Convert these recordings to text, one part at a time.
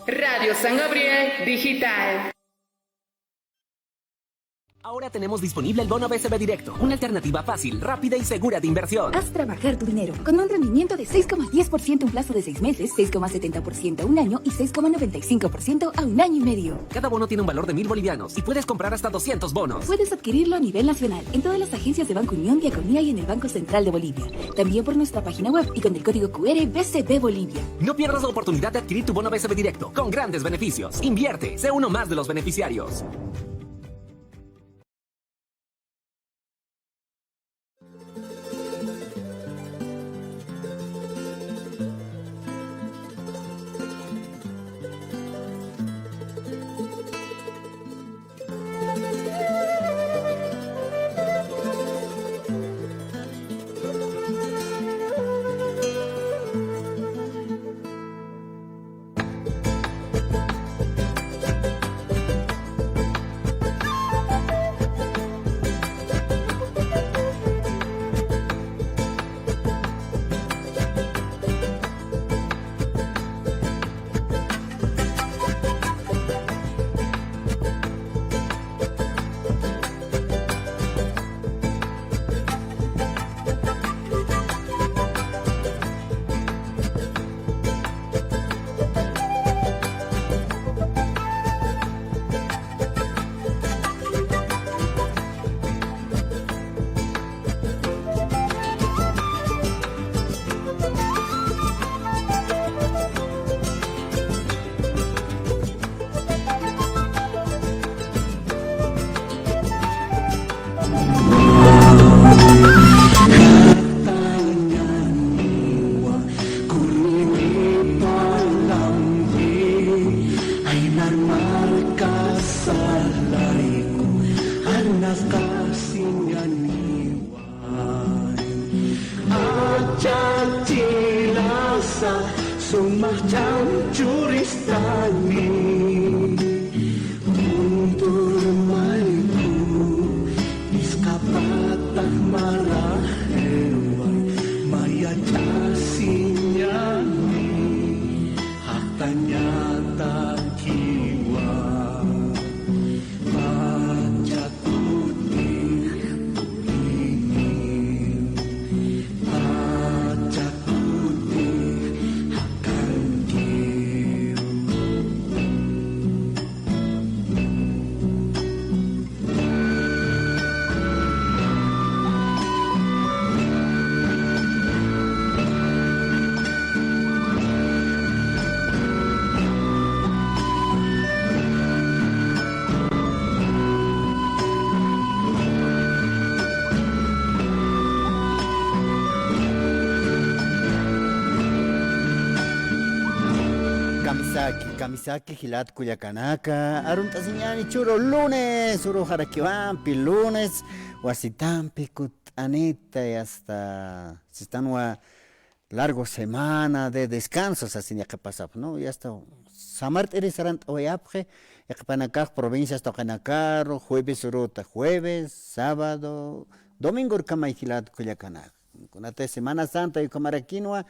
Radio San Gabriel Digital. Ahora tenemos disponible el bono BCB Directo, una alternativa fácil, rápida y segura de inversión. Haz trabajar tu dinero con un rendimiento de 6,10% un plazo de 6 meses, 6,70% a un año y 6,95% a un año y medio. Cada bono tiene un valor de 1.000 bolivianos y puedes comprar hasta 200 bonos. Puedes adquirirlo a nivel nacional en todas las agencias de Banco Unión, Diagonía y en el Banco Central de Bolivia. También por nuestra página web y con el código QR BCB Bolivia. No pierdas la oportunidad de adquirir tu bono BCB Directo con grandes beneficios. Invierte, sé uno más de los beneficiarios. Kamisaki, Gilat, Cuyacanaka, Aruntasiñani, Churo, lunes, Uru Jaraquiwampi, lunes, Huasitampi, Cutanita, y hasta, si están una largo semana de descansos, así ya que pasa, ¿no? Y hasta, Samart Erisarant Oyapje, Yacapanacaj, provincias Tocanacaro, jueves, Uruta, jueves, sábado, domingo, Urcama y Gilat, Cuyacanaka. Con la Semana Santa y Comaraquinoa,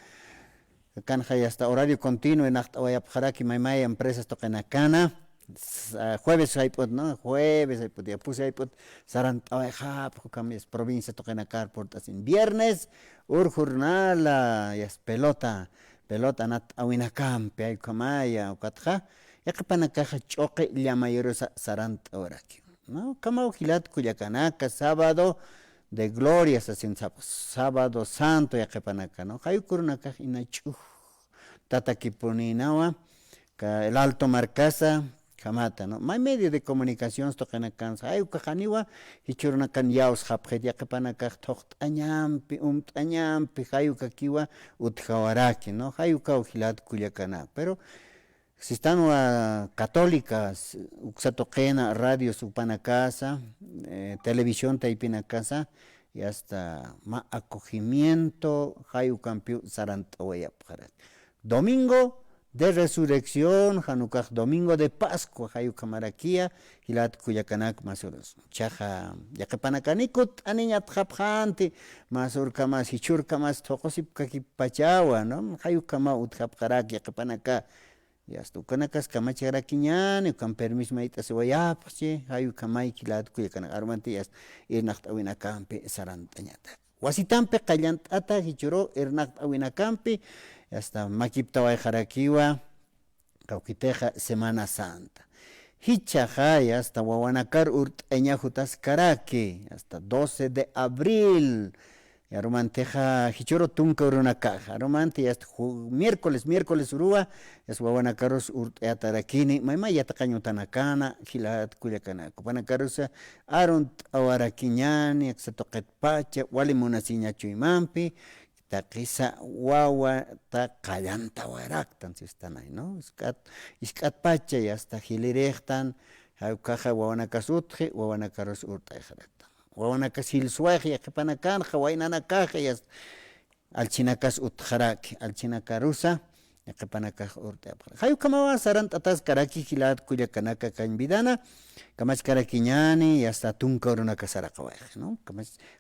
Canja y hasta horario continuo en Achtawayapjaraki, Maymay, empresas tocanacana. Jueves hay pues, ¿no? Jueves hay pues, ya puse hay pues, Sarantawayjap, cambias provincia tocanacar portas en viernes, jornal, ya es pelota, nat awinacampe, hay kamaya, ukatja, ya que panacaja choque llamayero Sarantawayaki, ¿no? Kama Gilat Cuyacanaca, sábado de glorias así sábado santo ya que panaca, ¿no? Hay curnaca inachu. Tataquipuninawa, el Alto Marcasa, Jamata, ¿no? Hay medio de comunicación, tocan hay cajaniwa, y churnacan yaus japjet, ya que panacaj, tocht añampi, añampi, hayukakiwa, utjawaraki, ¿no? Hayuka ojilat kuyakana, pero si están católicas, uxatoquena, radio supanacasa, televisión taipinacasa, y hasta acogimiento, hayukampiu sarantawayapjarat. Domingo de Resurrección, Hanukkah, domingo de Pascua, Hayukamaraquia, Hilat Cuyacanak, Masuros, Chaja, Yacapanakanikut, Aniñat Japjanti, Masurka más, Hichurka más, Tokosip Kakipachawa, ¿no? Hayukama Utjapjarak, Yacapanaka, Ya está, ukanacas kamachara quiñani, ukan permiso maita se vaya, pues che, hay ukamay kilad kuya kana armante ya irnacht awina campe sarantañata. Wasitampe kallantata hichuro irnacht awina campe, hasta makipta way jarakiwa, kaukiteja Semana Santa. Hichaja hasta Wawanakar Urteñajutas Karaki, hasta 12 de abril. Ya romanteja hichoro tunka uruna caja. Romante ya miércoles urua es Wawanakaros Urteatarakini. Maima ya tacaño tanakana, gilat kuyakana. Kupanacarusa arunt awarakiñani, exatoquet pacha, wali monasiña chuimampi. Ta kisa wawa ta kallanta waraktan si están ahí, ¿no? Iskat pacha y hasta gilirektan, haukaja wawanakas utje, wawanakaros urtaejarektan. Wawanakas hilsuaje, yakipanakan, hawainanakaje, y alchinakas utjaraki, alchinakarusa, yakipanakaj urtaejarektan. Hayukamawa sarant atas karaki gilat kuyakanaka kanvidana, kamach karakiñani y hasta tunka urunaka sarakawaje, ¿no?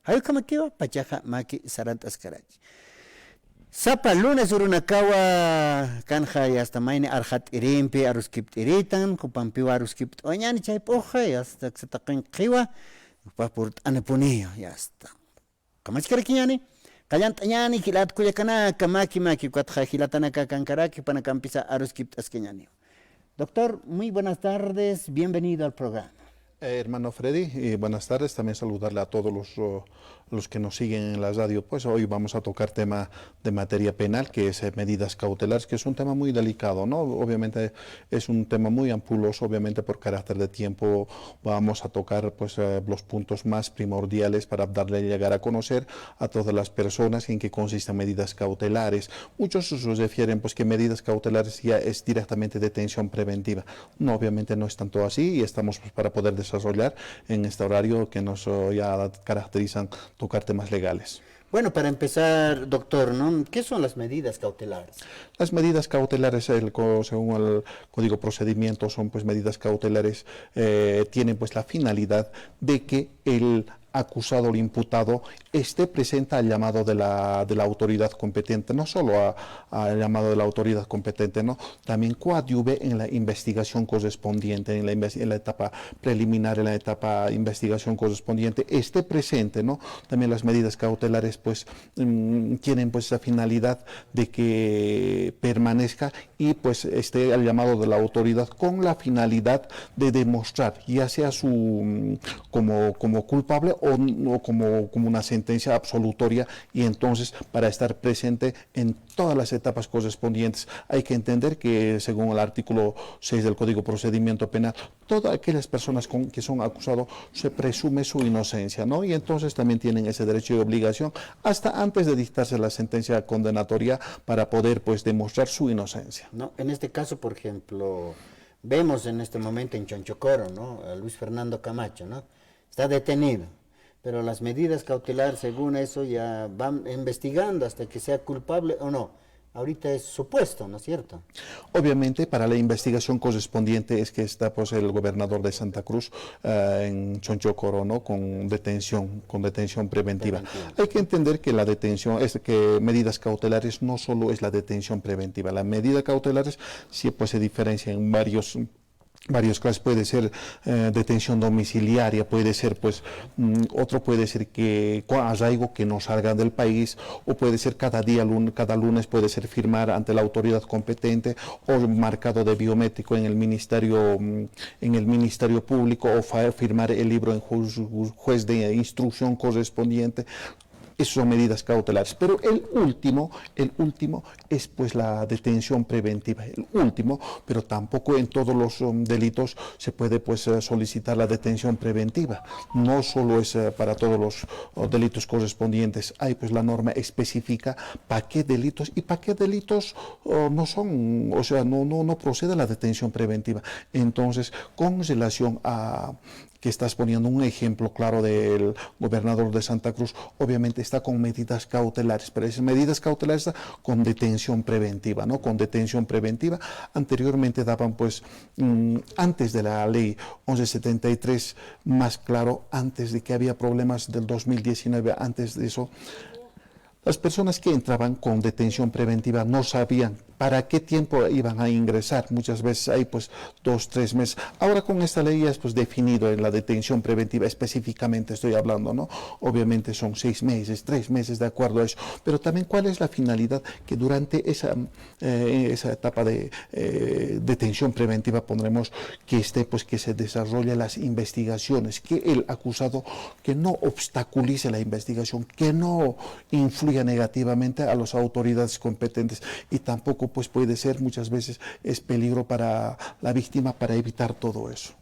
Hayukamakiwa pachaja maki sarant askaraki. Sapa lunes urunakawa kanja y hasta maine arjat irimpi aruskipt iritan kupampiwa aruskipt oñani chaypoja y hasta xetaqin qiwa papurt anepunio y hasta kamachkarakiñani qallantañani hilat kuyakanaka maki kuatja hilatanaka kankaraki panakampisa aruskipt askeñani. Doctor, muy buenas tardes, bienvenido al programa. Hermano Freddy, buenas tardes, también saludarle a todos los que nos siguen en la radio. Pues hoy vamos a tocar tema de materia penal, que es medidas cautelares, que es un tema muy delicado, ¿no? Obviamente es un tema muy ampuloso, obviamente por carácter de tiempo vamos a tocar pues los puntos más primordiales para darle llegar a conocer a todas las personas en qué consisten medidas cautelares. Muchos se refieren pues que medidas cautelares ya es directamente detención preventiva. No, obviamente no es tanto así y estamos pues, para poder desarrollar en este horario que nos ya caracterizan tocar temas legales. Bueno, para empezar, doctor, ¿no? ¿Qué son las medidas cautelares? Las medidas cautelares, según el Código Procedimiento, son pues medidas cautelares, tienen pues la finalidad de que el acusado o imputado esté presente al llamado de la autoridad competente, no solo al llamado de la autoridad competente, ¿no? También coadyuve en la investigación correspondiente, en la etapa preliminar, en la etapa investigación correspondiente, esté presente, ¿no? También las medidas cautelares pues tienen pues esa finalidad de que permanezca y pues esté al llamado de la autoridad con la finalidad de demostrar ya sea como culpable o como una sentencia absolutoria, y entonces para estar presente en todas las etapas correspondientes. Hay que entender que según el artículo 6 del Código Procedimiento Penal, todas aquellas personas que son acusados se presume su inocencia, ¿no? Y entonces también tienen ese derecho y obligación hasta antes de dictarse la sentencia condenatoria para poder pues demostrar su inocencia. No, en este caso, por ejemplo, vemos en este momento en Chonchocoro, ¿no? A Luis Fernando Camacho, ¿no? Está detenido, pero las medidas cautelares, según eso, ya van investigando hasta que sea culpable o no. Ahorita es supuesto, ¿no es cierto? Obviamente, para la investigación correspondiente es que está pues el gobernador de Santa Cruz en Chonchocoro, ¿no? Con detención preventiva. Hay que entender que la detención, que medidas cautelares no solo es la detención preventiva. Las medidas cautelares sí pues se diferencian en varios casos. Puede ser detención domiciliaria, puede ser pues otro puede ser que con arraigo que no salgan del país, o puede ser cada lunes puede ser firmar ante la autoridad competente o marcado de biométrico en el ministerio público, o firmar el libro en juez de instrucción correspondiente. Esas son medidas cautelares, pero el último es pues la detención preventiva, el último, pero tampoco en todos los delitos se puede pues solicitar la detención preventiva. No solo es para todos los delitos correspondientes, hay pues la norma específica para qué delitos y para qué delitos no son, o sea, no procede la detención preventiva. Entonces, con relación a que estás poniendo un ejemplo claro del gobernador de Santa Cruz, obviamente está con medidas cautelares, pero esas medidas cautelares están con detención preventiva, ¿no? Con detención preventiva. Anteriormente daban pues, antes de la ley 1173, más claro, antes de que había problemas del 2019, antes de eso, las personas que entraban con detención preventiva no sabían para qué tiempo iban a ingresar. Muchas veces hay pues 2, 3 meses. Ahora con esta ley ya es pues definido en la detención preventiva, específicamente estoy hablando, ¿no? Obviamente son 6 meses, 3 meses de acuerdo a eso, pero también cuál es la finalidad que durante esa etapa de detención preventiva pondremos que pues que se desarrolle las investigaciones, que el acusado que no obstaculice la investigación, que no influya negativamente a las autoridades competentes y tampoco pues puede ser muchas veces es peligro para la víctima para evitar todo eso.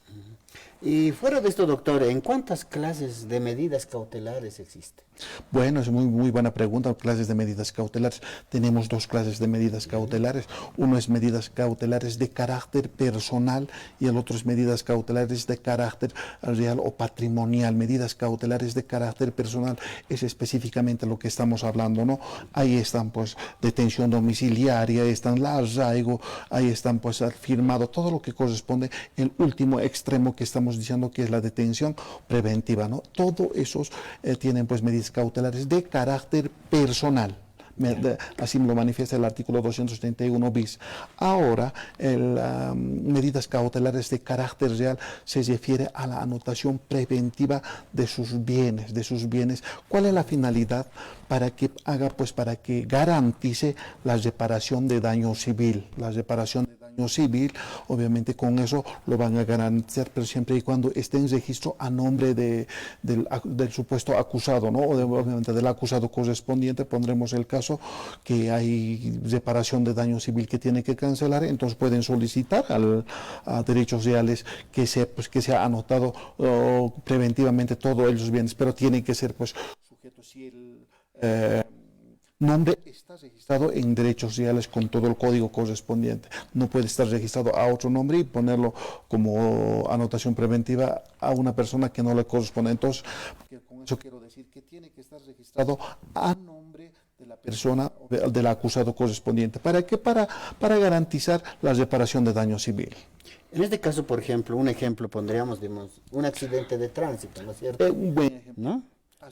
Y fuera de esto, doctor, ¿en cuántas clases de medidas cautelares existe? Bueno, es muy buena pregunta. Clases de medidas cautelares. Tenemos 2 clases de medidas cautelares. Uno es medidas cautelares de carácter personal y el otro es medidas cautelares de carácter real o patrimonial. Medidas cautelares de carácter personal es específicamente lo que estamos hablando, ¿no? Ahí están pues detención domiciliaria, ahí están la arraigo, ahí están pues firmado todo lo que corresponde el último extremo que estamos diciendo que es la detención preventiva, ¿no? Todo esos tienen pues medidas cautelares de carácter personal. Así lo manifiesta el artículo 231 bis. Ahora, medidas cautelares de carácter real se refiere a la anotación preventiva de sus bienes. ¿Cuál es la finalidad? Para que haga, pues, para que garantice la reparación de daño civil. La reparación de daño civil, obviamente con eso lo van a garantizar, pero siempre y cuando esté en registro a nombre del supuesto acusado, ¿no? Obviamente del acusado correspondiente. Pondremos el caso que hay reparación de daño civil que tiene que cancelar, entonces pueden solicitar a derechos reales que sea anotado preventivamente todos los bienes, pero tiene que ser pues sujeto si el nombre está registrado en derechos reales con todo el código correspondiente. No puede estar registrado a otro nombre y ponerlo como anotación preventiva a una persona que no le corresponde. Entonces, con eso quiero decir que tiene que estar registrado a nombre de la persona, del acusado correspondiente. ¿Para qué? Para garantizar la reparación de daño civil. En este caso, por ejemplo, un ejemplo pondríamos, digamos, un accidente de tránsito, ¿no es cierto? Un buen ejemplo. ¿No?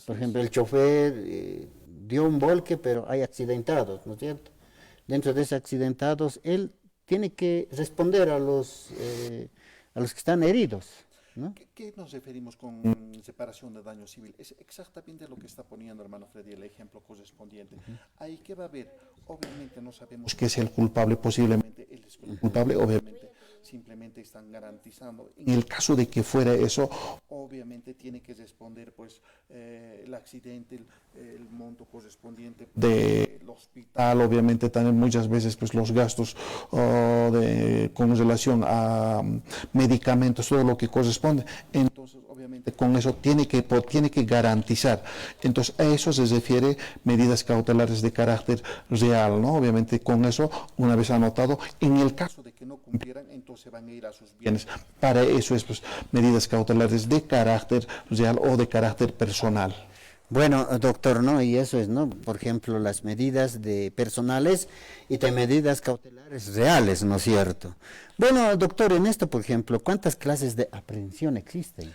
Por ejemplo, el chofer dio un volque, pero hay accidentados, ¿no es cierto? Dentro de esos accidentados, él tiene que responder a los que están heridos, ¿no? ¿Qué nos referimos con separación de daño civil? Es exactamente lo que está poniendo, hermano Freddy, el ejemplo correspondiente. Ahí, ¿qué va a haber? Obviamente no sabemos que es el culpable, posiblemente él es el culpable, obviamente simplemente están garantizando. En el caso de que fuera eso, obviamente tiene que responder pues el accidente, el monto correspondiente del hospital, obviamente también muchas veces pues los gastos con relación a medicamentos, todo lo que corresponde. Entonces, obviamente con eso tiene que garantizar. Entonces, a eso se refiere medidas cautelares de carácter real, ¿no? Obviamente con eso, una vez anotado, en el caso de que no cumplieran, entonces van a ir a sus bienes. Para eso es pues medidas cautelares de carácter real o de carácter personal. Bueno, doctor, ¿no? Y eso es, ¿no? Por ejemplo, las medidas personales y de medidas cautelares reales, ¿no es cierto? Bueno, doctor, en esto, por ejemplo, ¿cuántas clases de aprehensión existen?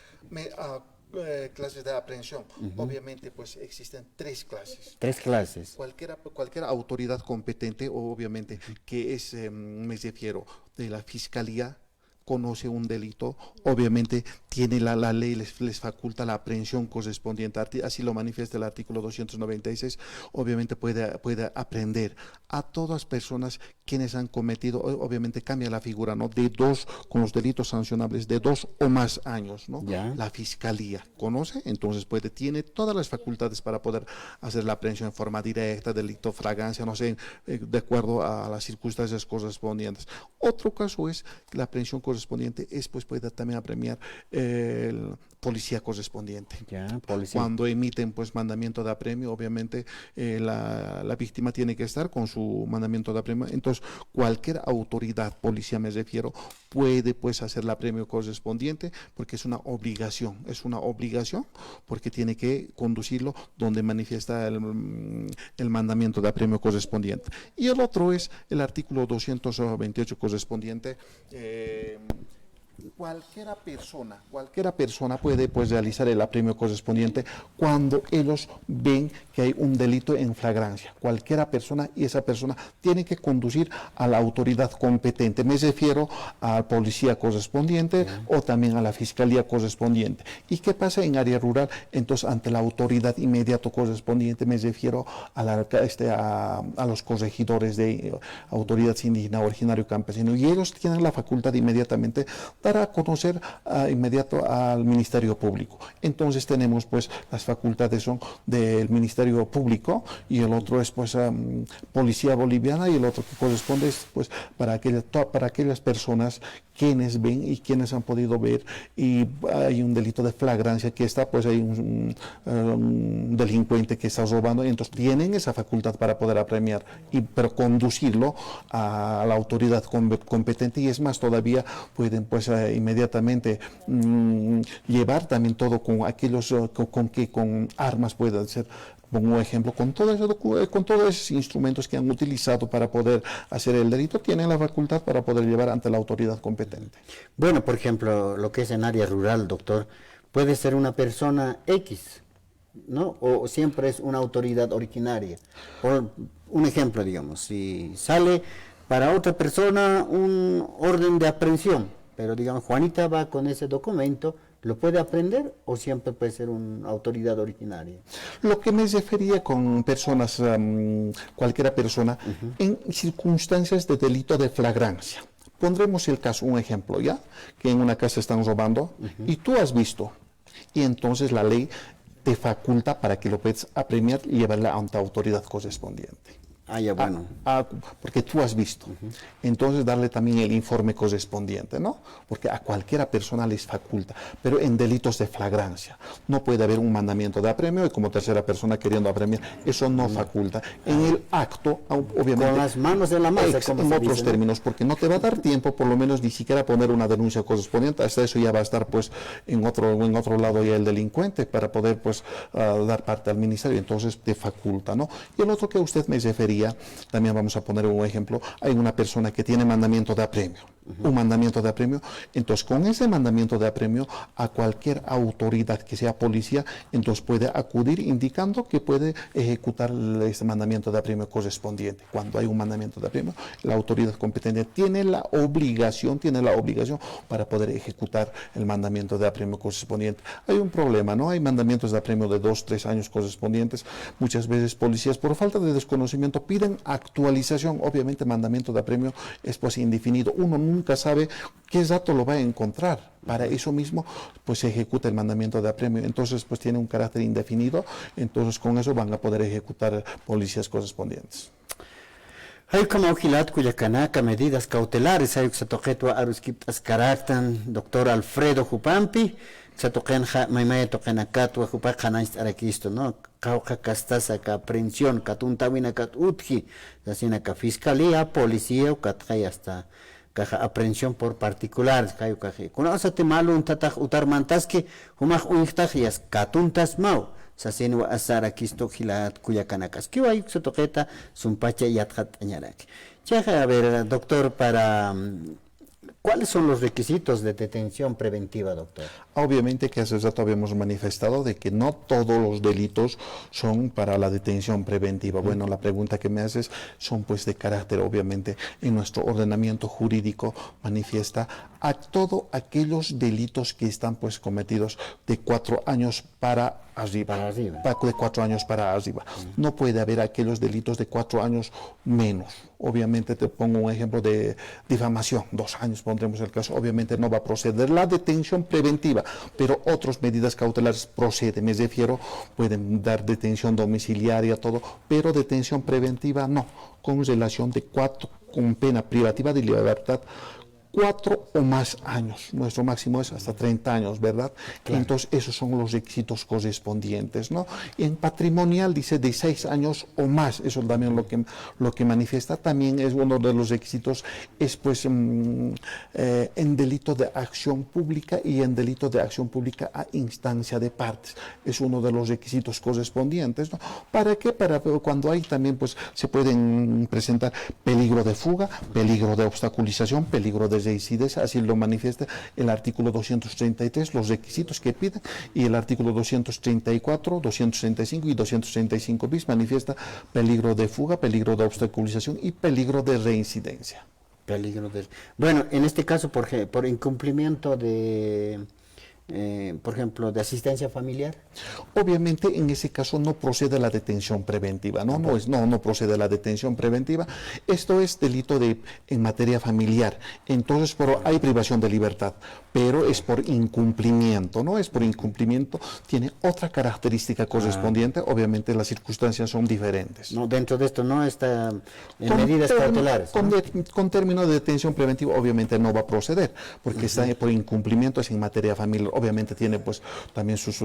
Clases de aprehensión. Obviamente, pues existen 3 clases. 3 clases. Cualquier autoridad competente, obviamente, que es, me refiero, de la fiscalía, conoce un delito, obviamente tiene la ley, les faculta la aprehensión correspondiente, así lo manifiesta el artículo 296, obviamente puede aprehender a todas personas quienes han cometido, obviamente cambia la figura, ¿no? De 2, con los delitos sancionables de 2 o más años, ¿no? Ya. La fiscalía conoce, entonces tiene todas las facultades para poder hacer la aprehensión en forma directa, delito, fragancia, no sé, de acuerdo a las circunstancias correspondientes. Otro caso es la aprehensión correspondiente, pues puede también apremiar el policía correspondiente. Ya, policía. Cuando emiten pues mandamiento de apremio, obviamente la víctima tiene que estar con su mandamiento de apremio. Entonces, cualquier autoridad, policía me refiero, puede pues hacer el apremio correspondiente porque es una obligación porque tiene que conducirlo donde manifiesta el mandamiento de apremio correspondiente. Y el otro es el artículo 228 correspondiente Cualquiera persona puede pues realizar el apremio correspondiente cuando ellos ven que hay un delito en flagrancia. Cualquiera persona, y esa persona tiene que conducir a la autoridad competente. Me refiero a la policía correspondiente o también a la fiscalía correspondiente. ¿Y qué pasa en área rural? Entonces, ante la autoridad inmediato correspondiente, me refiero a los corregidores de autoridad indígena, originario, campesino, y ellos tienen la facultad de inmediatamente dar a conocer inmediato al Ministerio Público. Entonces tenemos pues las facultades son del Ministerio Público y el otro es pues Policía Boliviana, y el otro que corresponde es pues para aquellas personas quienes ven y quienes han podido ver y hay un delito de flagrancia que está, pues hay un delincuente que está robando, y entonces tienen esa facultad para poder apremiar, pero conducirlo a la autoridad competente, y es más, todavía pueden pues inmediatamente llevar también todo con aquellos con armas pueden ser. Pongo un ejemplo, con todos esos instrumentos que han utilizado para poder hacer el delito, tienen la facultad para poder llevar ante la autoridad competente. Bueno, por ejemplo, lo que es en área rural, doctor, puede ser una persona X, ¿no? O siempre es una autoridad originaria. Por un ejemplo, digamos, si sale para otra persona un orden de aprehensión, pero digamos, Juanita va con ese documento, ¿lo puede aprender o siempre puede ser una autoridad originaria? Lo que me refería con personas, cualquiera persona, en circunstancias de delito de flagrancia. Pondremos el caso, un ejemplo, ¿ya? Que en una casa están robando y tú has visto, y entonces la ley te faculta para que lo puedas apremiar y llevarla ante la autoridad correspondiente. Ah, ya, bueno. Porque tú has visto. Entonces, darle también el informe correspondiente, ¿no? Porque a cualquiera persona les faculta, pero en delitos de flagrancia. No puede haber un mandamiento de apremio y como tercera persona queriendo apremiar, eso no faculta. En el acto, obviamente... Con las manos en la masa, como en se otros dice, ¿no? términos, porque no te va a dar tiempo, por lo menos, ni siquiera poner una denuncia correspondiente. Hasta eso ya va a estar, pues, en otro lado ya el delincuente para poder, pues, dar parte al ministerio. Entonces, te faculta, ¿no? Y el otro que usted me refería, también vamos a poner un ejemplo, hay una persona que tiene mandamiento de apremio, un mandamiento de apremio, entonces con ese mandamiento de apremio a cualquier autoridad que sea policía, entonces puede acudir indicando que puede ejecutar ese mandamiento de apremio correspondiente. Cuando hay un mandamiento de apremio, la autoridad competente tiene la obligación para poder ejecutar el mandamiento de apremio correspondiente. Hay un problema, ¿no? Hay mandamientos de apremio de 2, 3 años correspondientes. Muchas veces policías, por falta de desconocimiento, piden actualización. Obviamente, mandamiento de apremio es pues indefinido. Uno nunca sabe qué dato lo va a encontrar. Para eso mismo, pues se ejecuta el mandamiento de apremio. Entonces, pues tiene un carácter indefinido. Entonces, con eso van a poder ejecutar policías correspondientes. Hay como ojilat cuya canaca medidas cautelares, hay que toquetua aruskiptas caractan, doctor Alfredo Jupampi, se toquen maimaya toqenacatua jupacanais araquisto, ¿no? Cauca castasa ca aprehensión, catuntawina cat utji, asina ca fiscalía, policía, catjay hasta caja aprehensión por particulares, cayo caje. Conoce te malo un tataj utarmantaski, humaj uniktajias, catuntas mau. Sasino asara kisto gilat cuyacanacas. ¿Qué hay se toqueta sumpacha y atjat añaraki? A ver, doctor, para ¿cuáles son los requisitos de detención preventiva, doctor? Obviamente que hace rato habíamos manifestado de que no todos los delitos son para la detención preventiva. Bueno, la pregunta que me haces son pues de carácter, obviamente, en nuestro ordenamiento jurídico manifiesta a todos aquellos delitos que están pues cometidos de 4 años para arriba. De 4 años para arriba. No puede haber aquellos delitos de 4 años menos. Obviamente te pongo un ejemplo de difamación, 2 años pondremos el caso, obviamente no va a proceder la detención preventiva, pero otras medidas cautelares proceden, me refiero, pueden dar detención domiciliaria, todo, pero detención preventiva no, con relación de 4, con pena privativa de libertad, 4 o más años, nuestro máximo es hasta 30 años, ¿verdad? Claro. Entonces esos son los requisitos correspondientes, ¿no? Y en patrimonial dice de 6 años o más, eso también lo que manifiesta, también es uno de los requisitos, es pues en delito de acción pública y en delito de acción pública a instancia de partes, es uno de los requisitos correspondientes, ¿no? ¿Para qué? Para cuando hay también pues se pueden presentar peligro de fuga, peligro de obstaculización, peligro de de residencia, así lo manifiesta el artículo 233, los requisitos que piden, y el artículo 234, 235 y 235 bis manifiesta peligro de fuga, peligro de obstaculización y peligro de reincidencia. Bueno, en este caso, por incumplimiento de, por ejemplo, de asistencia familiar. Obviamente, en ese caso no procede la detención preventiva, no procede la detención preventiva. Esto es delito en materia familiar. Entonces, hay privación de libertad, pero es por incumplimiento, ¿no? Es por incumplimiento, tiene otra característica correspondiente. Obviamente, las circunstancias son diferentes. No, dentro de esto no está en medidas cautelares. Con término de detención preventiva, obviamente no va a proceder, porque está por incumplimiento, es en materia familiar. Obviamente tiene pues también sus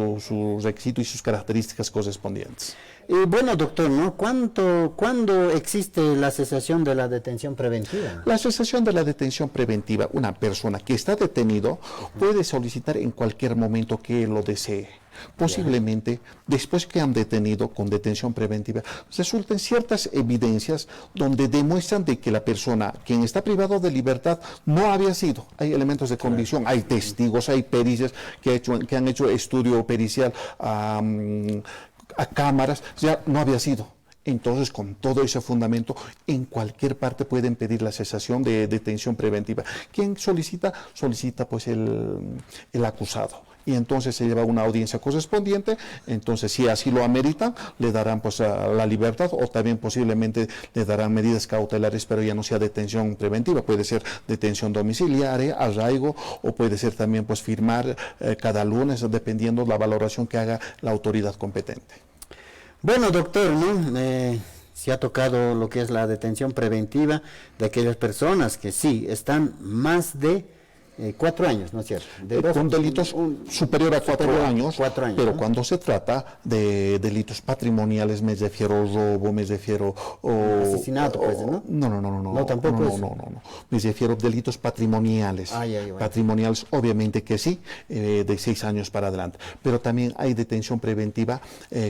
requisitos y sus características correspondientes. Bueno, doctor, ¿no? ¿Cuándo existe la cesación de la detención preventiva? La cesación de la detención preventiva, una persona que está detenido puede solicitar en cualquier momento que lo desee. Posiblemente, después que han detenido con detención preventiva, resulten ciertas evidencias donde demuestran de que la persona, quien está privado de libertad, no había sido. Hay elementos de convicción, hay testigos, hay pericias que han hecho estudio pericial a cámaras, ya no había sido. Entonces, con todo ese fundamento, en cualquier parte pueden pedir la cesación de detención preventiva. ¿Quién solicita? Solicita pues el acusado. Y entonces se lleva una audiencia correspondiente. Entonces, si así lo ameritan, le darán pues la libertad, o también posiblemente le darán medidas cautelares, pero ya no sea detención preventiva. Puede ser detención domiciliaria, arraigo, o puede ser también pues firmar cada lunes, dependiendo de la valoración que haga la autoridad competente. Bueno, doctor, ¿no? Se ha tocado lo que es la detención preventiva de aquellas personas que sí están más de 4 años, ¿no es cierto? Con delitos superior a 4 años, pero ¿no? cuando se trata de delitos patrimoniales, me refiero robo, me refiero... asesinato, pues, ¿no? No, tampoco no. Me refiero a delitos patrimoniales. Patrimoniales, obviamente que sí, de 6 años para adelante. Pero también hay detención preventiva,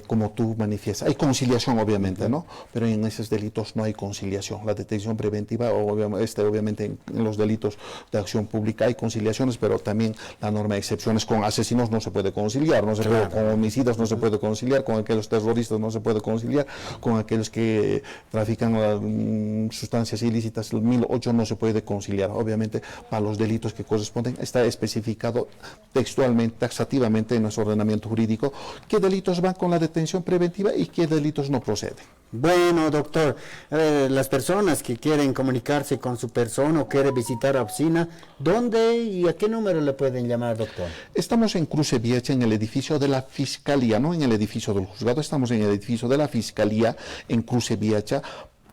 como tú manifiestas. Hay conciliación, obviamente, ¿no? Pero en esos delitos no hay conciliación. La detención preventiva, obviamente en los delitos de acción pública hay conciliaciones, pero también la norma de excepciones. Con asesinos no se puede conciliar, con homicidas no se puede conciliar, con aquellos terroristas no se puede conciliar, con aquellos que trafican sustancias ilícitas, el 1008 no se puede conciliar. Obviamente, para los delitos que corresponden, está especificado textualmente, taxativamente en nuestro ordenamiento jurídico, qué delitos van con la detención preventiva y qué delitos no proceden. Bueno, doctor, las personas que quieren comunicarse con su persona o quieren visitar la oficina, ¿dónde y a qué número le pueden llamar, doctor? Estamos en Cruce Viecha, en el edificio de la Fiscalía, no en el edificio del juzgado, estamos en el edificio de la Fiscalía, en Cruce Viecha,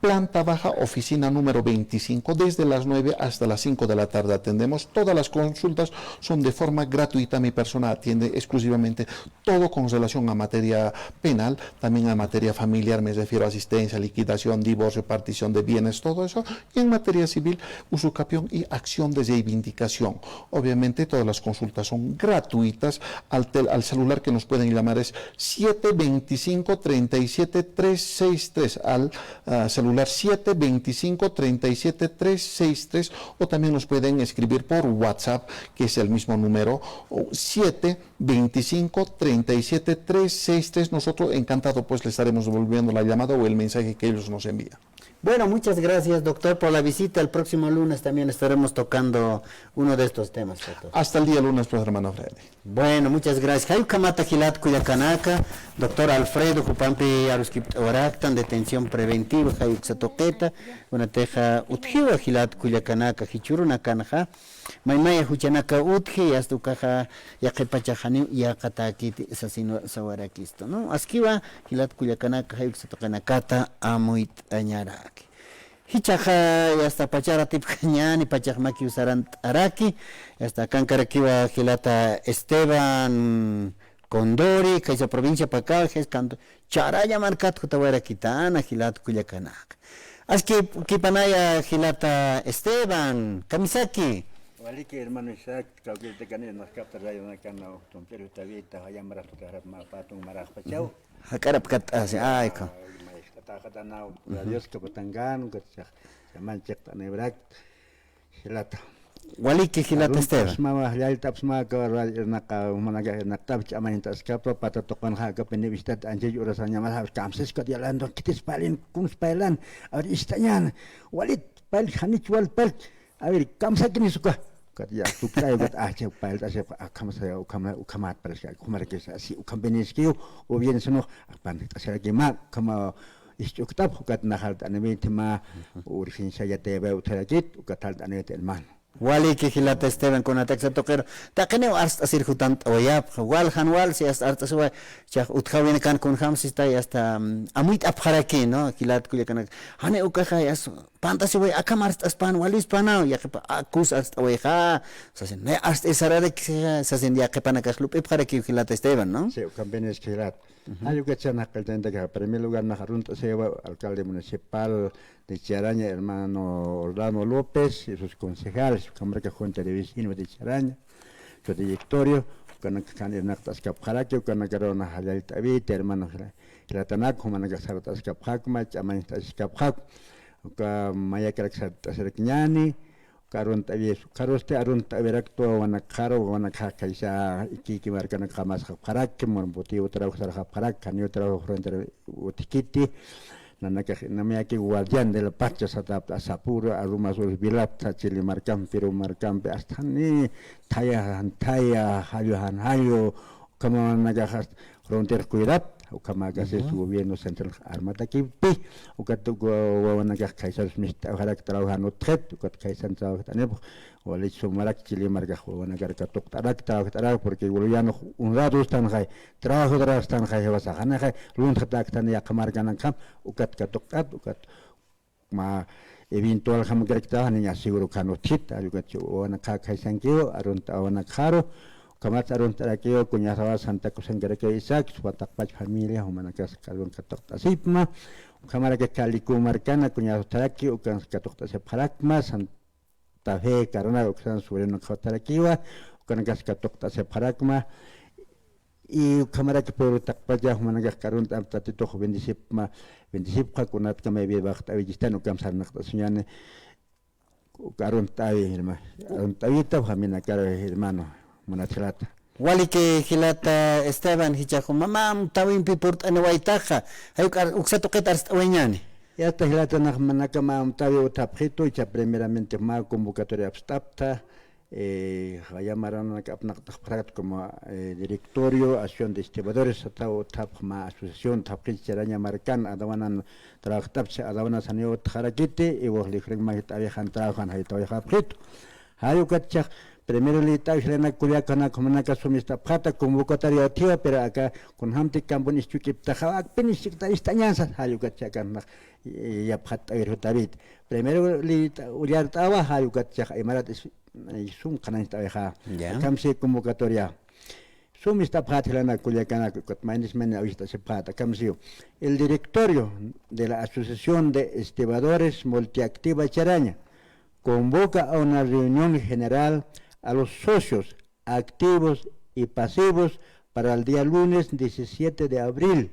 planta baja, oficina número 25, desde las 9 hasta las 5 de la tarde atendemos. Todas las consultas son de forma gratuita. Mi persona atiende exclusivamente todo con relación a materia penal, también a materia familiar, me refiero a asistencia, liquidación, divorcio, partición de bienes, todo eso. Y en materia civil, usucapión y acción de reivindicación. Obviamente todas las consultas son gratuitas. Al celular que nos pueden llamar es 725-37-363, al celular 725-37-363, o también nos pueden escribir por WhatsApp, que es el mismo número, 725-37-363. Nosotros encantado pues le estaremos devolviendo la llamada o el mensaje que ellos nos envían. Bueno, muchas gracias, doctor, por la visita. El próximo lunes también estaremos tocando uno de estos temas, doctor. Hasta el día lunes, pues, hermano Freddy. Bueno, muchas gracias. Hay Kamata Gilat Cuyacanaka, doctor Alfredo Jupampi Aruskip Oractan, detención preventiva, Hay Xatoqueta, una teja Utjiwa Gilat Cuyacanaka, Hichuruna Kanaja, Maimaya Huchanaka Utji, Astucaja, Yakepachajani, Yakatakiti, Asesino Sawarakisto, ¿no? Askiva Gilat Cuyacanaka, Hay Xatocanacata, Amuit Añaraki. Hichaja hasta pachara tipcañani pachajmaki usaran araki hasta cancaraquiva gilata Esteban Condori kaisa provincia pacajes canto charaya marcat jutawara kitana gilat Culiacanac. Aski kipanaya gilata Esteban Kamisaki. Waliki hermano Isaac kawil tekane nas kaptar rayo na kanao tompero tavita hayamara tarap ma patung marah pachau. Hakarap kat ase aiko. Kata nau Dios ke Batangan ke Mancek Tanebrak Hilata Wali que Gilata Esteban. Mama ya tapsma ka naka managa naktap chamain tas kapro pata tokan ha ka penibistat anje urasanya mal harus kamses ka dialando kitis palin kun spailan ar istanyan walit pal khanich wal pal awir kamsa kini suka ya tukta got ache pal ase kamsa ukamat pal ska kumar ke si ukambenis kiu o bien sono pan ase ke ma kama istuktap ukat nahal tanemi tema urfin saya tebe utalakit ukatal tanet elman Wali que Gilata Esteban con ataque toquero. Taqueneo hasta circuitant oyap, wal hanwal si hasta suba chak utkhawin kan con hams está y hasta amuit apharaki no Gilat kulikan. Hane ukaha yas pantasi way akamar span walis panao ya akus hasta oeja. Sasen ne hasta isarade sasen ya kepana kaslup apharaki Gilata Esteban no. Sí, campeones Gilat. Hay que echar alcalde en primer lugar Najarunta se lleva alcalde municipal de Charaña, hermano Orlando López y sus concejales, su cámara que junta de vecinos de Charaña, su directorio, con el que han nactas capjaraque, con el que era una jalita vita, hermano Gilatanac, como en el que se ratas capjacma, chamanistas capjac, con Maya Caraxatas Erquiñani, Carunta Vies, Caroste, Arunta Veracto, Wanacaro, Wanacaisa, Ikiki Marcana Camas Japaraque, Morbotivo Trabajo Japarac, Canio Trabajo Frente Utiquiti, Nameaki Guardián de la Pacha Satap, Sapura, Arumasul Vilata, Chile Marcam, Piru Marcam, Astani, Taya, Hayo, como Nagajas, Frontier Cuidat, o Kamagas su gobierno central armata kipi, o Katugo, Wanagas Kaisers Mista, Trabajano Tret, o Kaisan Trabajanebo, o Lecho Marak, Chile Margajo, Wanagar Katok Tarak, Tarak, porque Guliano, un rato están high, trabajo de Rastan High, Vasahana, Luntatak Tania Kamargan Camp, o Katkatokat, o Kat Ma. Eventual Hamagarta, Nia Siguro Canotit, I got you on a Kakaisankio, Arunta Wanakaro. Kamat arun tarakio kunya sawa Santa Cruz Engereke Isaac, suatak pach familia, humanakas kalun katok tasipma, kamara ke kaliku marcana kunya tarakio ukan katok tasip harakma, Santa Fe karena ukan sureno katarakiwa, ukan kas katok tasip harakma, y kamara ke peru tak paja humanakas karun tatito bendisipma, bendisipka kunat kame bebak tawijistan ukam sarnak tasunyane, karun tawi hermano, arun tawita hamina karo hermano. Monachelata. Wali que Gilata Esteban hichajo mamam tawin pipurt anewaitaja hayuk uksato ketar weñani ya está Gilata manaka mam tawi utapjito y primeramente ma convocatoria abstapta llamaron a como directorio acción de estibadores hasta ma asociación tapjit charaña marcan adawanan trabajtapse adawana sanio tjarakite y vos le creen ma tavijan trabajan hayto yapjito hayukatcha. Primero le está Helena Culiacana como una casumista pata convocatoria tío, pero acá con Hamti Campon y Chuquip Tajabak, Penisita Istañanza, Hayukachakan, y Apata y Rutarit. Primero le Uriartaba, Hayukachak, y Marat y Sum Canasta Veja, Camse convocatoria. Sumista Pata Helena Culiacana, Management Avista Sepata, Camsio. El directorio de la Asociación de Estibadores Multiactiva Charaña convoca a una reunión general a los socios activos y pasivos para el día lunes 17 de abril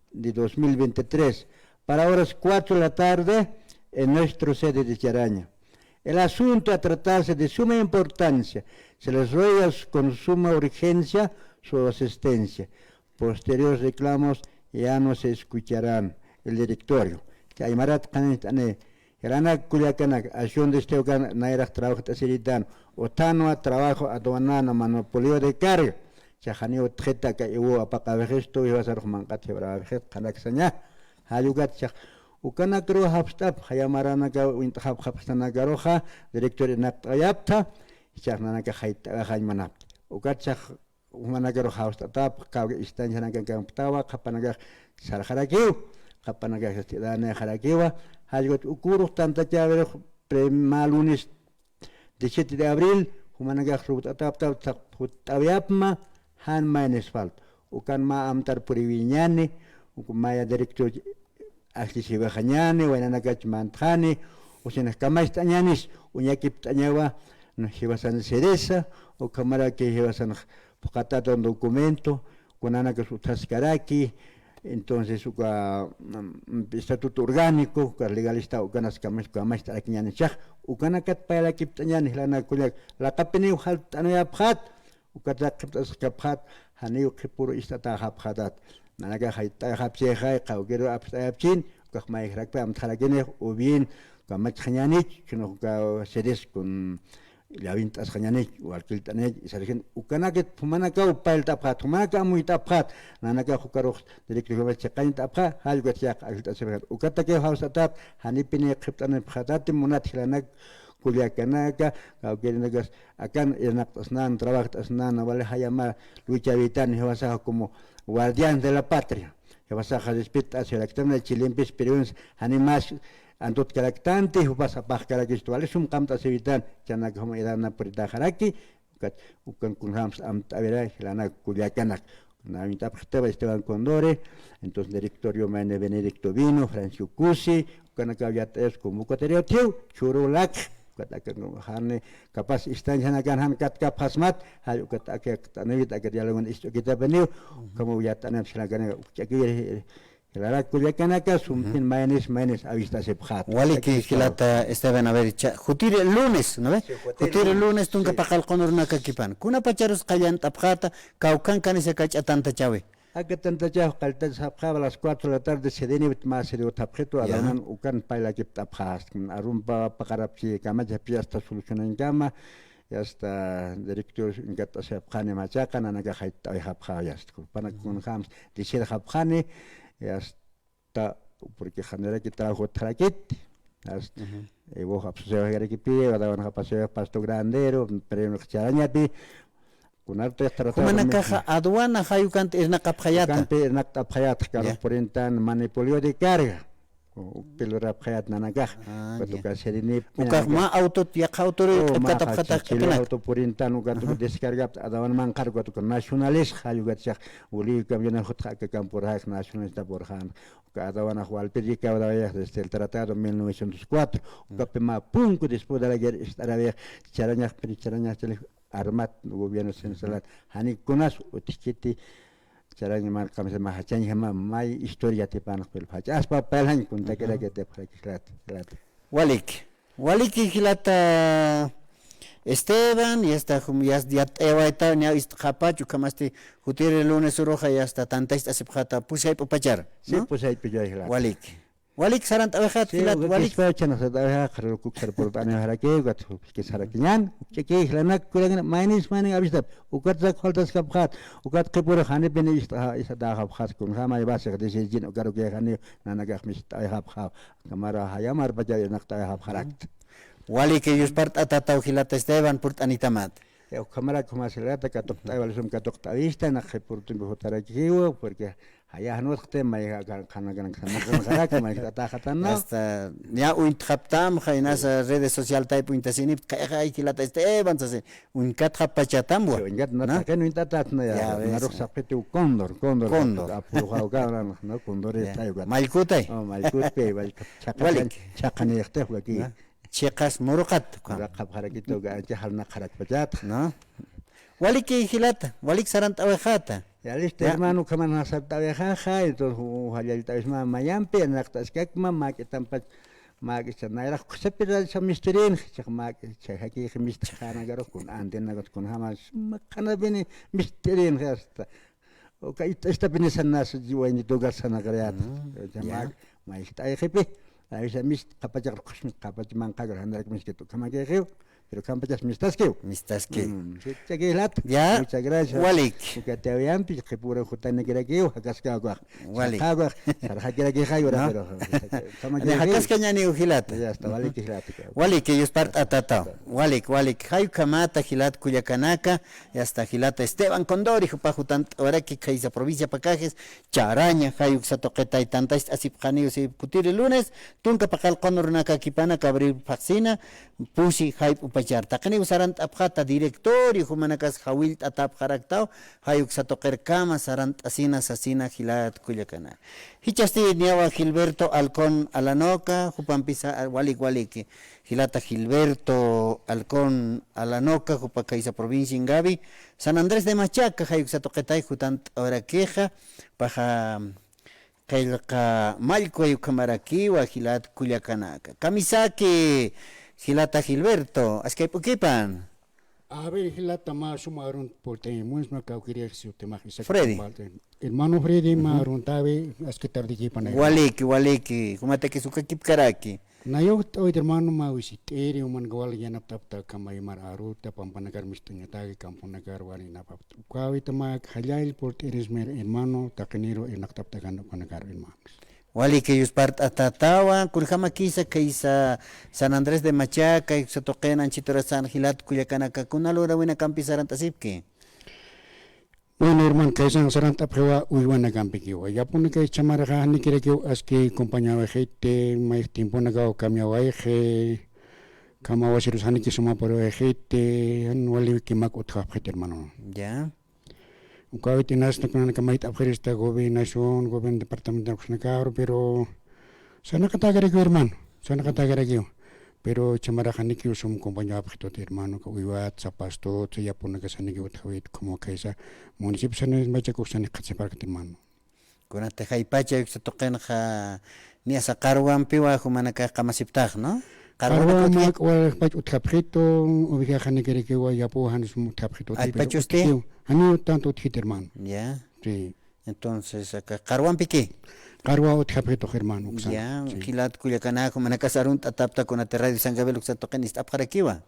de 2023, para horas 4 de la tarde en nuestra sede de Charaña. El asunto a tratarse de suma importancia, se les ruega con suma urgencia su asistencia. Posteriores reclamos ya no se escucharán. El directorio. Grana Culiacana, acción de este hogar, Naira trabajo tasiritan, Otanoa trabajo aduanana, monopolio de carga, Chajanio Treta, que hubo apacavejesto y vas a romancate, bravejet, Canaxaña, Hayugat Chach, Ucana Cruz Hapstap, Hayamaranaga, Winthapstana director de Naptayapta, Charnanaga Haita Haimanap, Ucachach, Humanagaro House Tap, Kau Istanjanaga Gamptawa, Kapanaga Sarjarakiu, Kapanaga Stidana Jarakiwa, Haygot Ukuru, tanta llave, prema lunes 17 de abril, Humanagak Taviapma, Han Mainesfalt, Ucanma Amtar Puriviñani, Ucumaya director Asisibajañani, Wenanagach Mantani, Usinacamais Tañanis, Uñakip Tañawa, Jibasan Cereza, o Camara que Jibasan Pocatato un documento, Kunanakas Utascaraki, Entonces, estatuto orgánico, legalista, ucanas camas, camas, tarakñan, chach, ucanacat para la kiptañan, lana culiac, la capeni, halt, anayaphat, ucatas caphat, haneo que puro istata haphadat, nanaga haita hapseja, caugero apchin, cahmai rakpa, amtaragene, o bien, camachanic, que no seres con. La vintas jañanek o alquiltanek y sargen ukanaket pumanaka upal taphat tumaka muy taphat nanaka hukarok directo que chakain tapha halgo chak alquiltasebat ukatake hausatap hanipine khiptane phatat munat hilanak kuliakanaka kaukerinagas akan enak tasnan trabajo tasnan vale hayama lucha vital hewasa como guardián de la patria hewasa respecto hacia la extrema de chilempes peruanos animas antot karaktante hupas apah karakistwale sum kamta sevitan chana como edana perita haraki ukan kunhams am avera lana kuliakanak na mitad Esteban Condore entonces directorio mane Benedicto Vino Francisco Cusi ukan kaviates como coterio churulak katakan hane kapas istanjana kan han kat kapasmat hayu katake tanewit agar dialongan isto kita beniu kamu yatana silakan cakir Clara kuliakanaka sumpin maines avista se phat. Wali que kilata Esteban a ver jutir el lunes, ¿no ves? Jutir el lunes tunka pakal konurna kakipan. Kuna pacharus kayan tapjata kaukan kan se kacha tanta chawe. Acá tanta chawe kalta sapjaba a las 4 de la tarde se deni más se tapjeto adaman ukan paila que tapjas arumpa pakarapsi kama japi hasta solucionan kama hasta director ingata se apjane machaka nanaga haita hapja yast. Pana kun hams dice hapjane hasta porque genera que trabajo traquet hasta vos absorber que pide va a dar una paseo pasto grandero pero que charañati con alto extra como una caja aduana hayukante es una capjayata cante na capjayata que porentan manipolio de carga o pelo rapjayat nanagaj cuando que se ni ukama auto tiak auto katapjata kena auto porentan ukan descarga adawan man cargo con nacionales hayugat sak uli camión hotka que campuraj nacionalista borjan adawan ahwal perica desde el tratado 1904 ukapema punto después de la guerra árabe charañas armat gobierno central hani kunas utikiti caranya mal kami sama hacanya sama mai historia te panak pel hacha aspa pelan kunta kira que te kilat walik hilata Esteban y hasta jumias diat ewaita ni isthapachu kamaste jutir el lunes roja y hasta tanta esta sepjata pusay popachar sí pusay pijay hilat walik sarant abajat hilat walik fechana sa dawa khar kukar portane harake gat ke sarakinyan cheke hilanak kulang mainis mani abistab ukat zak khaltas kapkhat ukat kepur khane bene isa da kapkhat kun khama ibasa de jin ugar ke khane nanagak mis ta khap kamara hayamar bajay nakta khap kharak walik ellos part atatau hilata Esteban purt anitamat kamara kuma selata katok ta valsum katok ta vista na khepurtun botarakiwo porque allá no te me kana hasta ya un traptam jainas redes social type intasini kai kilata Esteban se un kathapachatam bo ingat no que no intatat no ya narok sapete condor apuro garan no condor está igual malkutay malkutay chakani este aquí chekas murukat rakab harakito ga halna kharak pajat no walik hilata walik sarant awajata ya listo hermano que man acepta viaja entonces halita es más mayampe en la tasquema ma que tampa ma que se naira se pide esa misterin ma que se aquí que misterana garo con antena con jamás kana bene misterin hasta okay esta bene sanas jiwa ni dogar sana creat jama ma está jefe a esa mist capacha capacha man cagar andar que misketo kama que pero campachas mistaske chequelat ya muchas gracias walik que te vean que puro jutane que aquí o casca walik sarja que hay ahora pero hakas kanyani uhilat ya está walik hilat walik ellos part atata walik hay kamata hilat cuyacanaka y hasta hilata Esteban Condori pajutan ahora que caisa provincia pacajes charaña hay uxatoqueta y tantas asipjani si putir el lunes tunka pakal conornaka kipana cabrir vaccina pusi hay upachar takani usarant apjata directorio humanakas hawil atap karaktao hayuk satoker kama sarant asina hilat kuyakana hichasti niawa Gilberto Alcón Alanoca hupampisa walik hilata Gilberto Alcón Alanoca hupakaisa provincia Ingavi San Andrés de Machaca hayuk satoketay hutant ahora queja paja Kailka Malco Yukamarakiwa, Gilat Culiacanaca. Kamisaki, Gilata Gilberto, Ascaipuquipan. A ver, Gilata más sumaron por temas más que quería que se te Freddy. Hermano Freddy, marron tabe, as que tarde que pana. Waliki, como te que su Karaki. Nayo hoy hermano ma visiteri man gawal yan apta kamay mararu ta pampanagar mistunya tagi kampanagar wani napap. Kawi tama hajail por eres mer hermano takeniro enak tapta kan panagar hermano. Waliki yus part atatawa, kurjama kisa kaisa San Andrés de Machaca, y se toquen anchitora San Gilat Culiacanaca, kuna lora wina campisaran tasipki. Bueno, hermano, que san saranta prueba uiwana campikiwa. Ya pone que chamaraja ni quiere que as que acompañaba gente, más tiempo naga cambiaba eje, cambiaba sirus hani que suma por gente, anuali que mak otra gente hermano. Ya. Ukawit inas na kuna nakamait apkerista gobernasyon, gobern departamento na karo, pero sana katagare ko hermano, sana katagare ko. Pero chamaraja ni que usum compañía abjito hermano que uiwat sa pasto sa yapon nagasani que utawit como kaisa municipio sana macha ko sana katsipar ka hermano. Kuna te haipacha yuk se toquen ja ni asa karwan piwa humanaka kamasiptaj, no? Karwa mak wal pach utapjito ubiga jani que wa yapo hanis utapjito. Al pacho usted. Ani tanto utjit hermano. Ya. Sí. Entonces acá karwan pique. Karwa utapjito hermano. Ya, Gilat Culiacanaco, manakasarun tatapta con aterra de San Gabriel se toquen istap jarakiwa.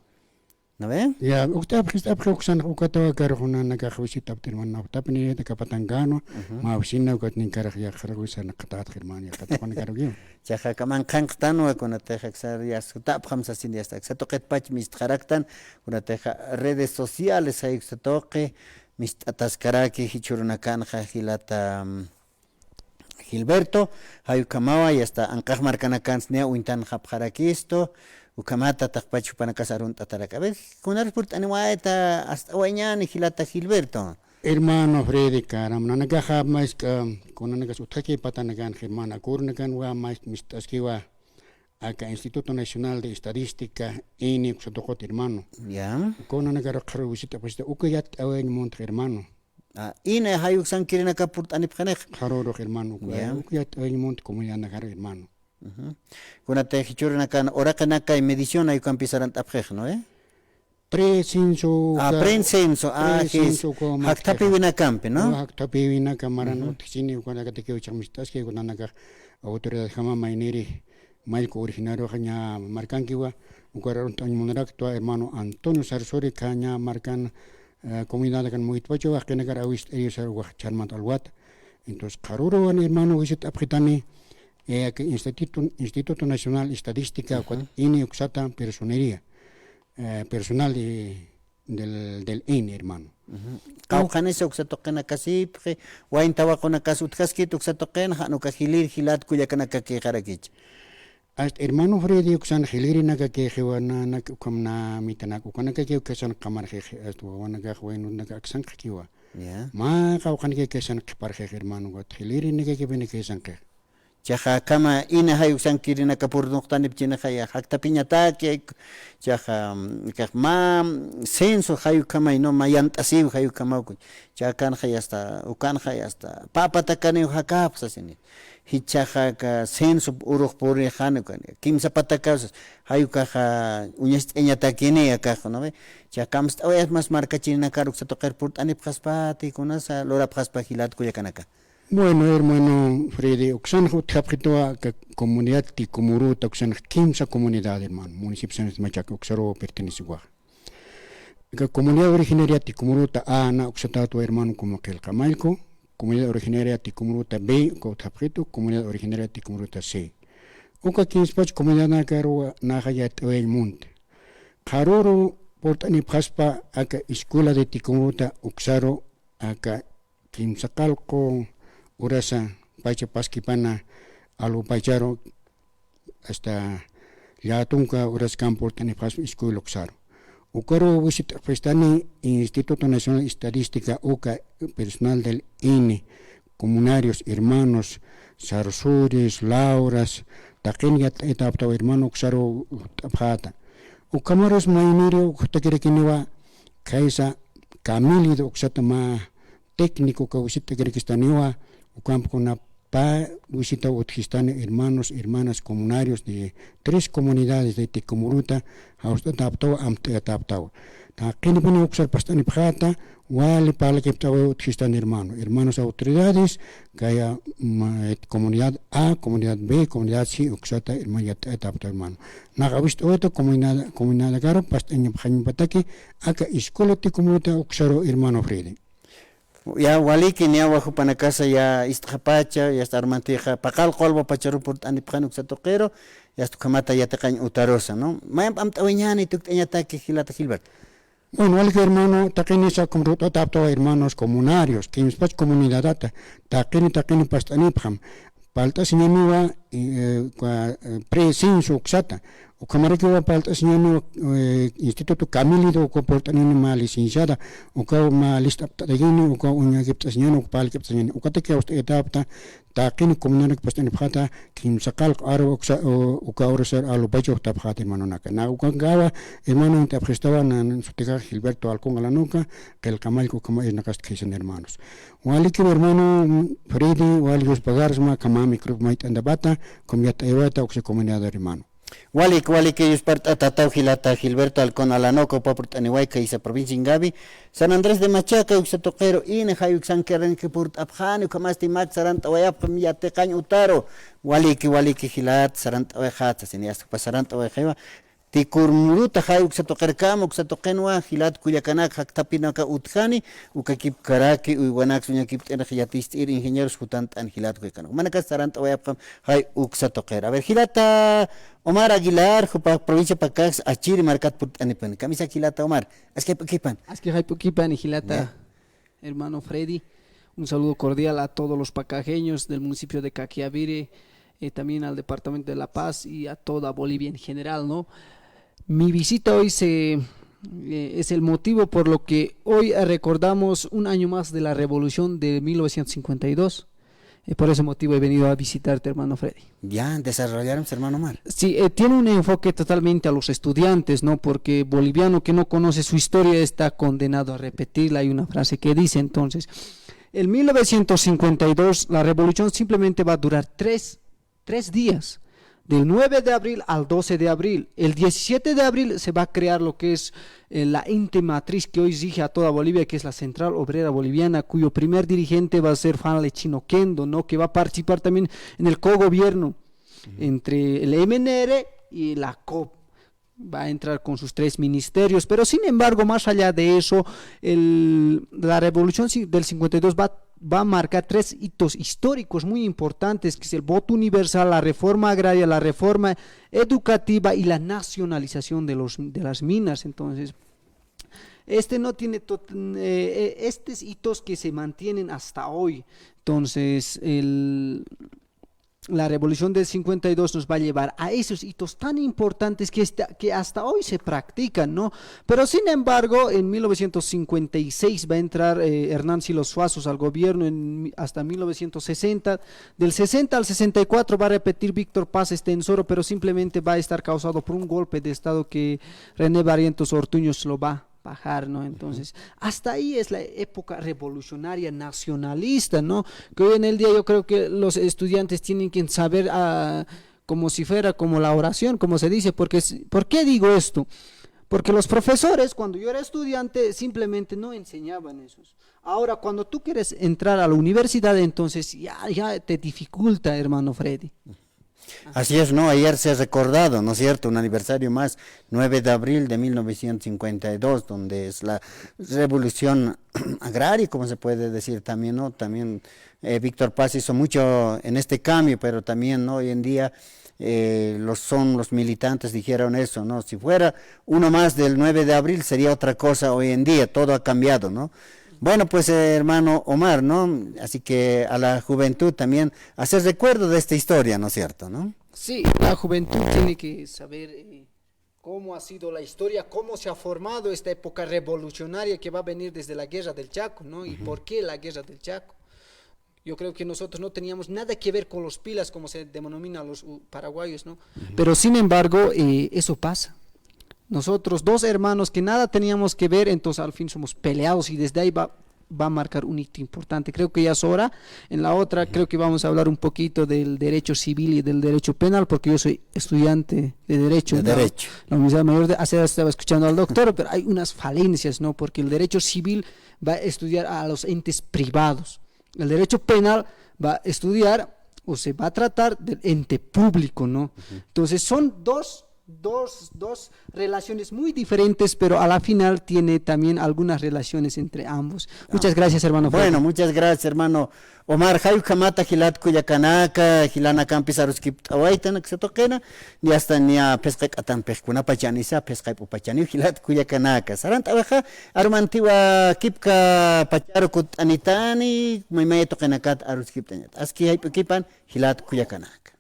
¿No ve? Ya, utapjista uksan ukatawa karjuna nakajwisita hermano. Utapni de kapatangano, ma usina ukatnin karaj ya kharwisa nakatat hermano ya katapana karugio. Chaja kaman kanktan con ateja xar ya tap hamsa sin ya está. Se toqet pach mis jaraktan con ateja redes sociales ahí se toque mis ataskaraki hichurunakan Gilata Gilberto, Hayukamawa y hasta Ankaj Marcanacans Wintan Japjaraquisto, Ukamata Takpachu Panacasarun Tataraka. ¿Ves? Con el report animaeta hasta Guañán y Gilata Gilberto. Hermano Freddy Karam, Nanagaha mais con Anagas Utaki Patanagan, Germana Kurnagan, mais Mistaskiwa, acá Instituto Nacional de Estadística, INI, Xotokot hermano. Ya. Con Anagara Visita, pues Ukayat Awen Mont hermano. Ine Hayuk San Kirinaka Purt Aniphanek. Haroro hermano, Ukayat Awen Mont como Yanagar hermano. Con a Tehichuranakan, Orakanaka y medición hay que empezar a taprej, ¿no? Precenso. Prensenso, Haktapi Winacampe, ¿no? Haktapi Winacamara, no, Tini, cuando te quiero chamistas, que con Anaga, autoridad Jama Maineri, Maico originario Caña Marcanquiwa, un monaracto hermano Antonio Sarsori, Caña Marcan, comunidad de Muitpacho, que negar a Wist, ellos a Charmat Alwat. Entonces, Caruro, hermano, visit Apretani, Instituto Nacional Estadística, INE Uxata, personería. Personal del INE, hermano. Kaukanes uxatoquen akasi, Wain Tabacona Casutkaski, Uxatoquen, Hanukahilir, Hilat, Cuyacanaka, Jarakich. Hasta hermano Freddy Uxan Hiliri Naga que Jewana Nakamna Mitanak, Ukanaka Kasan Kamar hasta Wanaga Wen Nagaxan Kiwa. Ma Kaukan Kasan Parhe hermano, what Hiliri Naga Benecasan. Chaja kama ina hay usan kirina kapur noktanip china haya hakta piñata que chaja ma senso hay kama ino mayant asiv hay kama ku chakan hay hasta ukan hay hasta papa takane hakap sasini hichaja ka senso uruk puri hanu kan kimsa patakas hay kaja unyas enyata kine akajo no ve chakam es más marca china karuk sa toker purt anip khaspati kunasa lora khaspa hilat kuyakanaka. Bueno, hermano Freddy, Oxan Hutapitoa, comunidad Ticumuruta, Oxan Kimsa comunidad, hermano, municipio de Machaca, Oxaro pertenece a la comunidad originaria Ticumuruta A, Oxatato, hermano, como que el Camalco, comunidad originaria Ticumuruta B, Cotapito, comunidad originaria Ticumuruta C. Oca Kinspach, comunidad Nagaro, Nagayat, el Monte. Haroro, Portani Paspa, acá escuela de Ticumuruta, Oxaro, acá Kimsacalco, Urasa, Pacha Pasquipana, Alu Pacharo, hasta Yatunca, Uras Campo, Tenepas, School Oxaro. Ucaro visita Festani, Instituto Nacional de Estadística, UCA, personal del INE, comunarios, hermanos, Sarsures, Lauras, Taquenia, etapa, hermano Oxaro, Tapata. Ucamaros Mainirio, Taquerequiniwa, Kaisa, Camili de Oxatama, técnico que visita Kirguistaniwa, Ucampo con pa visita utjistán hermanos, hermanas comunarios de 3 comunidades de Tecomuruta, hausta taptao, amte taptao. Ta kini pone uksar pastani pjata, wale pala keptao utjistán hermanos autoridades, kaya comunidad A, comunidad B, comunidad C, uksata hermano taptao hermano. Nagawist oito comunidad garo pastani pjani pataki, aka escuela Tecomuruta uksaro hermano Freddy. Ya waliki ni awa hupana casa ya istjapacha ya esta armantija pakal kolbo pacharu por anipjanu xatoquero ya esto kamata ya tecañ utarosa no mayam amtaweñani tukteña taki Gilata Gilbert. Bueno, al hermano, taquini sa comruto tapto hermanos comunarios, que mis comunidad taquini pastanipjam, palta sinyamiwa presinso uxata, o camarakiwa palta sinyamiwa instituto Camilido o portanini ma licenciada, o ka ma lista tagini o ka unya gipta sinyano o pal gipta sinyano, o ka usted etapta taquini comunario pastanipjata, kim sakal aro o ka orasar alo bajo tapjata hermano naka. Na o gawa hermano interprestaba na sutiga Gilberto Alcón a la nuca, que el camalco como es nakast kisen hermanos. Waliki hermano Freddy, wali pagarsma kamami cruz mait andabata, comiata ewata o comunidad hermano. Walik ellos parta tatau Gilata Gilberto Alcón Alanoco Paportanihuayca y sa provincia Ingavi San Andrés de Machaca uxatoquero ine hayuk san keren que purt abjani kamasti mak saranta wayap yate cañ utaro waliki Gilat saranta wayhat sinias pasaranta wayjeva Tikurmuruta hayuk satoqerkamo uxatoqenwa Gilat Culiacanak haktapinaka utjani ukakip karaki uiwanak suñakip energiatistir ingenieros jutantan Gilat Culiacanak manakas saranta wayap hay uxatoquera. A ver Gilata Omar Aguilar, provincia Pacax, Achiri, Marcat Putanipan. Camisa Gilata Omar. Aski Haypukipan y Gilata, hermano Freddy. Un saludo cordial a todos los pacajeños del municipio de Caquiavire, también al departamento de La Paz y a toda Bolivia en general, ¿no? Mi visita hoy es el motivo por lo que hoy recordamos un año más de la revolución de 1952. Por ese motivo he venido a visitarte, hermano Freddy. Ya, desarrollamos, hermano Omar. Sí, tiene un enfoque totalmente a los estudiantes, ¿no? Porque boliviano que no conoce su historia está condenado a repetirla. Hay una frase que dice entonces, en 1952 la revolución simplemente va a durar tres días. Del 9 de abril al 12 de abril. El 17 de abril se va a crear lo que es la ente matriz que hoy rige a toda Bolivia, que es la Central Obrera Boliviana, cuyo primer dirigente va a ser Fanle Chinoquendo, ¿no? Que va a participar también en el cogobierno entre el MNR y la COP. Va a entrar con sus 3 ministerios, pero sin embargo, más allá de eso, la revolución del 52 va a marcar 3 hitos históricos muy importantes, que es el voto universal, la reforma agraria, la reforma educativa y la nacionalización de las minas. Entonces, no tiene estos hitos que se mantienen hasta hoy. Entonces, la revolución del 52 nos va a llevar a esos hitos tan importantes que hasta hoy se practican, ¿no? Pero sin embargo, en 1956 va a entrar Hernán Silos Suazos al gobierno hasta 1960. Del 60 al 64 va a repetir Víctor Paz Estensoro, pero simplemente va a estar causado por un golpe de estado que René Barrientos Ortuños lo va a bajar, ¿no? Entonces, hasta ahí es la época revolucionaria nacionalista, ¿no? Que hoy en el día yo creo que los estudiantes tienen que saber como si fuera como la oración, como se dice, ¿por qué digo esto? Porque los profesores, cuando yo era estudiante, simplemente no enseñaban eso. Ahora, cuando tú quieres entrar a la universidad, entonces ya te dificulta, hermano Freddy. Así es, ¿no? Ayer se ha recordado, ¿no es cierto?, un aniversario más, 9 de abril de 1952, donde es la revolución agraria, como se puede decir también, ¿no? También Víctor Paz hizo mucho en este cambio, pero también, ¿no?, hoy en día los militantes dijeron eso, ¿no? Si fuera uno más del 9 de abril sería otra cosa hoy en día, todo ha cambiado, ¿no? Bueno, pues hermano Omar, ¿no? Así que a la juventud también hacer recuerdo de esta historia, ¿no es cierto, no? Sí, la juventud tiene que saber cómo ha sido la historia, cómo se ha formado esta época revolucionaria que va a venir desde la guerra del Chaco, ¿no? Y por qué la guerra del Chaco. Yo creo que nosotros no teníamos nada que ver con los pilas, como se denomina a los paraguayos, ¿no? Pero sin embargo, eso pasa. Nosotros 2 hermanos que nada teníamos que ver, entonces al fin somos peleados y desde ahí va va a marcar un hito importante. Creo que ya es hora. En la otra creo que vamos a hablar un poquito del derecho civil y del derecho penal, porque yo soy estudiante de derecho. La Universidad Mayor de Asia, estaba escuchando al doctor, pero hay unas falencias, ¿no? Porque el derecho civil va a estudiar a los entes privados. El derecho penal va a estudiar o se va a tratar del ente público, ¿no? Entonces son dos relaciones muy diferentes, pero a la final tiene también algunas relaciones entre ambos. Muchas gracias, hermano. Bueno, muchas gracias, hermano Omar. Hayu kamata hilat kuyakanaka, hilana campisarus kip awaitana que se toquena, ni hasta ni a pesca atan pescuna pachanisa, pesca upachani hilat kuyakanaka. Sarant abaja, armantiwa kipka pacharo kut anitani, may tokenakat arus kip tanyat. Aski hay kipan hilat kuyakanaka.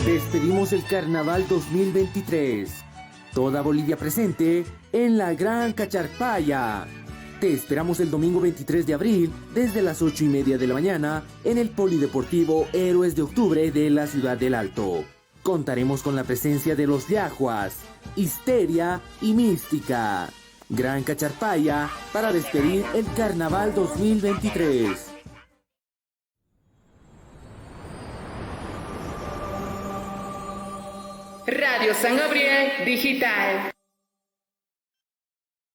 Despedimos el Carnaval 2023. Toda Bolivia presente en la Gran Cacharpaya. Te esperamos el domingo 23 de abril desde las 8:30 de la mañana en el Polideportivo Héroes de Octubre de la Ciudad del Alto. Contaremos con la presencia de los Yajuas, Histeria y Mística. Gran Cacharpaya para despedir el Carnaval 2023. Radio San Gabriel Digital.